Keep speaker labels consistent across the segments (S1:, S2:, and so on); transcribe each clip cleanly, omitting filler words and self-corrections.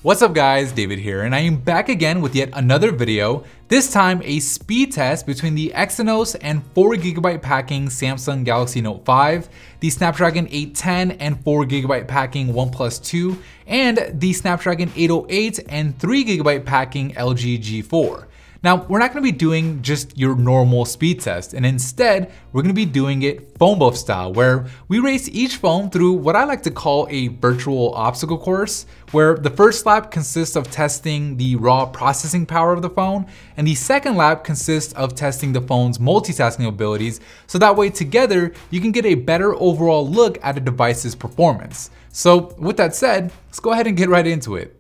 S1: What's up guys, David here, and I am back again with yet another video, this time a speed test between the Exynos and 4GB packing Samsung Galaxy Note 5, the Snapdragon 810 and 4GB packing OnePlus Two, and the Snapdragon 808 and 3GB packing LG G4. Now, we're not going to be doing just your normal speed test, and instead, we're going to be doing it PhoneBuff style, where we race each phone through what I like to call a virtual obstacle course, where the first lap consists of testing the raw processing power of the phone, and the second lap consists of testing the phone's multitasking abilities, so that way together, you can get a better overall look at a device's performance. So with that said, let's go ahead and get right into it.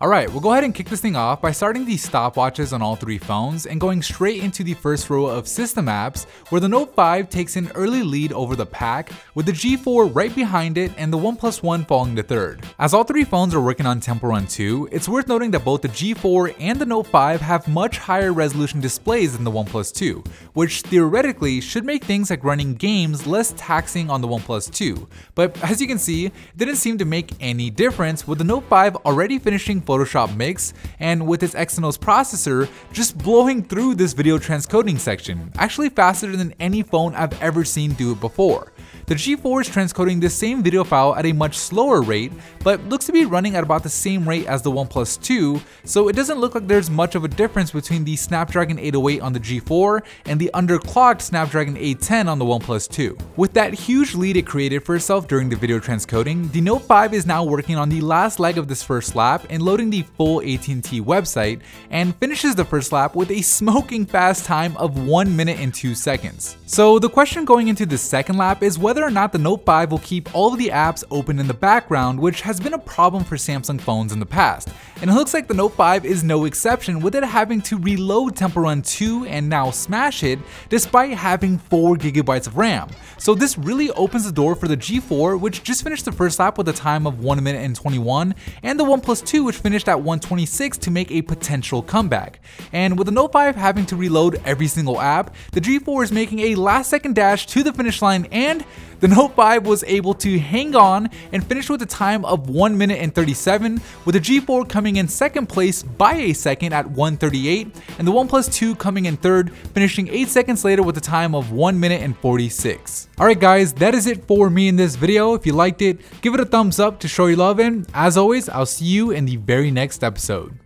S1: Alright, we'll go ahead and kick this thing off by starting the stopwatches on all three phones and going straight into the first row of system apps, where the Note 5 takes an early lead over the pack, with the G4 right behind it and the OnePlus One falling to third. As all three phones are working on Temple Run 2, it's worth noting that both the G4 and the Note 5 have much higher resolution displays than the OnePlus Two, which theoretically should make things like running games less taxing on the OnePlus Two. But as you can see, it didn't seem to make any difference, with the Note 5 already finishing Photoshop Mix, and with its Exynos processor just blowing through this video transcoding section, actually faster than any phone I've ever seen do it before. The G4 is transcoding this same video file at a much slower rate, but looks to be running at about the same rate as the OnePlus Two, so it doesn't look like there's much of a difference between the Snapdragon 808 on the G4 and the underclocked Snapdragon 810 on the OnePlus Two. With that huge lead it created for itself during the video transcoding, the Note 5 is now working on the last leg of this first lap and loading the full AT&T website, and finishes the first lap with a smoking fast time of 1 minute and 2 seconds. So the question going into the second lap is whether or not the Note 5 will keep all of the apps open in the background, which has been a problem for Samsung phones in the past. And it looks like the Note 5 is no exception, with it having to reload Temple Run 2 and now smash it, despite having 4GB of RAM. So this really opens the door for the G4, which just finished the first lap with a time of 1 minute and 21, and the OnePlus 2, which finished at 126 to make a potential comeback. And with the Note 5 having to reload every single app, the G4 is making a last second dash to the finish line, and the Note 5 was able to hang on and finish with a time of 1 minute and 37, with the G4 coming in second place by a second at 1:38, and the OnePlus 2 coming in third, finishing 8 seconds later with a time of 1 minute and 46. Alright guys, that is it for me in this video. If you liked it, give it a thumbs up to show your love, and as always, I'll see you in the very next episode.